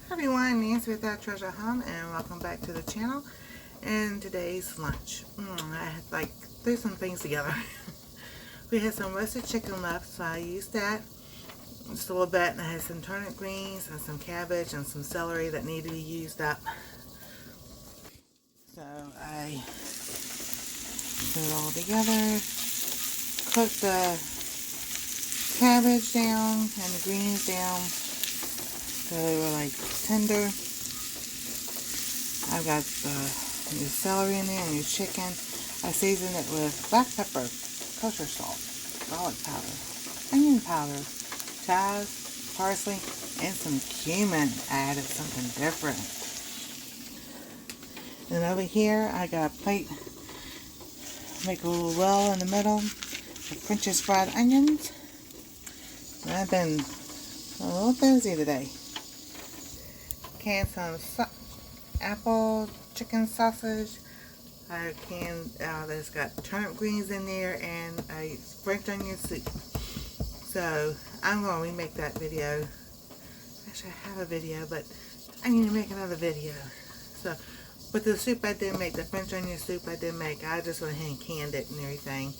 Hi everyone, Nancy with That Treasure Home, and welcome back to the channel. And today's lunch, I had threw some things together. We had some roasted chicken left, so I used that just a little bit, and I had some turnip greens and some cabbage and some celery that needed to be used up. So I put it all together, cooked the cabbage down and the greens down so they were tender. I've got your celery in there and your chicken. I seasoned it with black pepper, kosher salt, garlic powder, onion powder, chives, parsley, and some cumin. I added something different. And over here, I got a plate, make a little well in the middle, with French's fried onions. And I've been a little busy today. Canned some apple chicken sausage. I canned, there's got turnip greens in there and a French onion soup. So I'm going to remake that video. Actually, I have a video, but I need to make another video. So, but the soup I did make, the French onion soup I did make, I just went ahead and canned it and everything.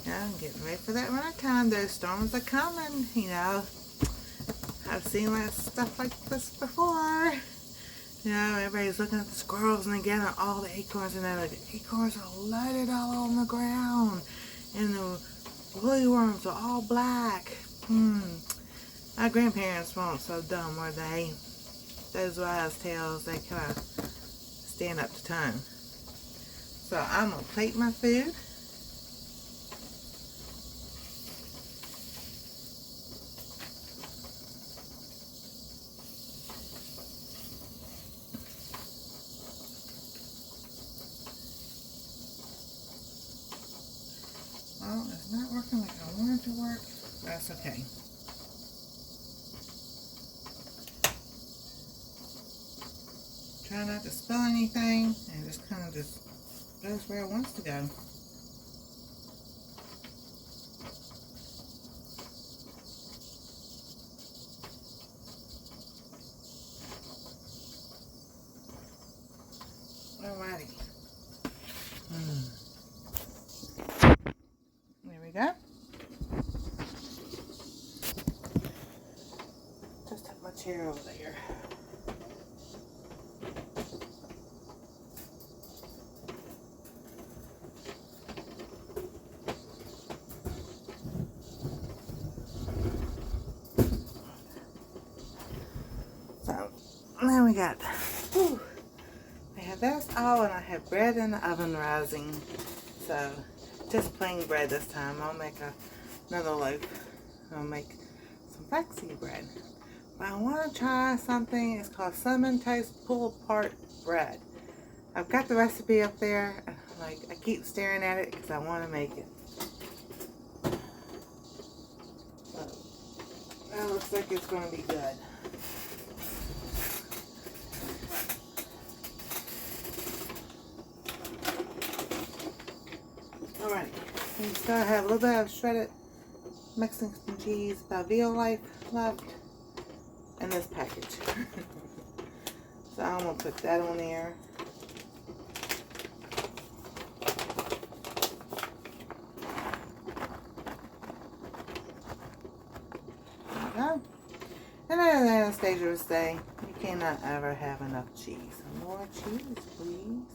Now I'm getting ready for that winter time. Those storms are coming, you know. I've seen stuff like this before. You know, everybody's looking at the squirrels and again at all the acorns, and the acorns are loaded all on the ground. And the woolly worms are all black. My grandparents weren't so dumb, were they? Those wise tales, they kind of stand up to time. So I'm going to plate my food. Well, it's not working like I want it to work. That's okay. Try not to spill anything, and just kind of just goes where it wants to go. Alrighty. There we go. Just have my chair over there. So, now we got, I have this all, and I have bread in the oven rising. So, just plain bread this time. I'll make another loaf. I'll make some flaxseed bread. But I want to try something. It's called Cinnamon Toast Pull Apart Bread. I've got the recipe up there. I keep staring at it because I want to make it. So, that looks like it's going to be good. Alright, we still have a little bit of shredded Mexican cheese by Life left in this package. So I'm going to put that on there. There we go. And as Anastasia would say, you cannot ever have enough cheese. Some more cheese, please.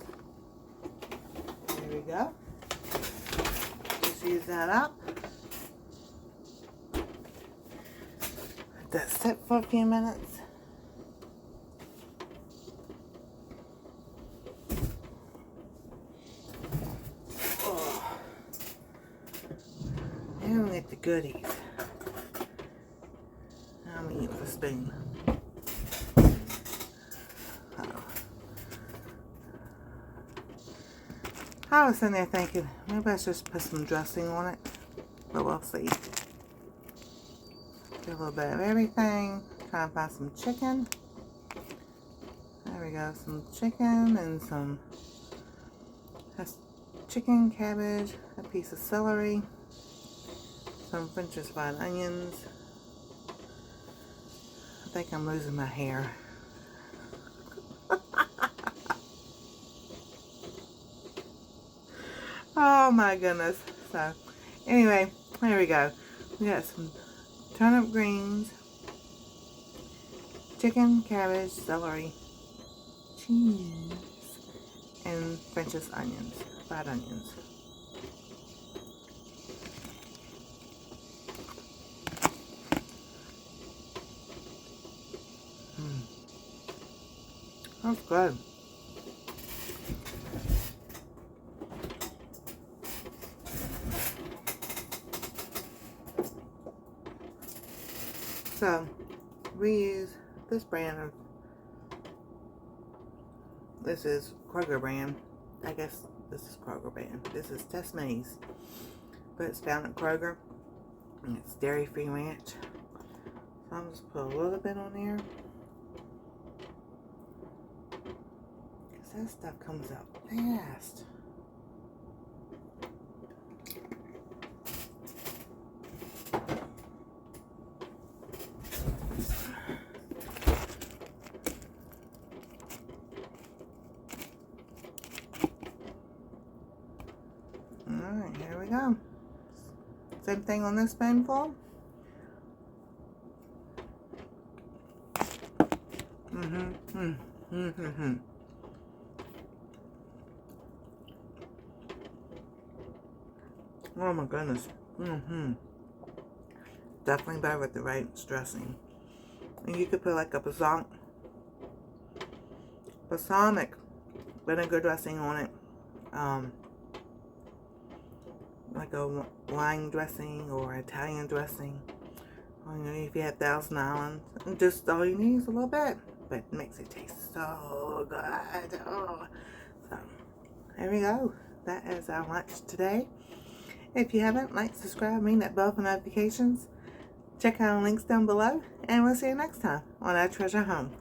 There we go. Just use that up. Let that sit for a few minutes. Oh. And we'll get the goodies. I'm going to eat with a spoon. I was sitting there thinking, maybe I should just put some dressing on it, but we'll see. Get a little bit of everything. Try and find some chicken. There we go, some chicken and some chicken, cabbage, a piece of celery, some French's fried onions. I think I'm losing my hair. Oh my goodness. So, anyway, there we go. We got some turnip greens, chicken, cabbage, celery, cheese, and French's onions, fried onions. That's good. So, we use this brand of, this is Kroger brand. I guess this is Kroger brand. This is Test Maize, but it's found at Kroger, and it's dairy-free ranch. So I'm just put a little bit on there, because that stuff comes out fast. Alright, here we go. Same thing on this spoonful. Oh my goodness. Definitely better with the right dressing. And you could put like a balsamic vinegar dressing on it. Like a wine dressing or Italian dressing. Or, you know, if you have Thousand Island, just all you need is a little bit, but it makes it taste so good. Oh. So, there we go. That is our lunch today. If you haven't, like, subscribe, ring that bell for notifications. Check out our links down below, and we'll see you next time on Our Treasure Home.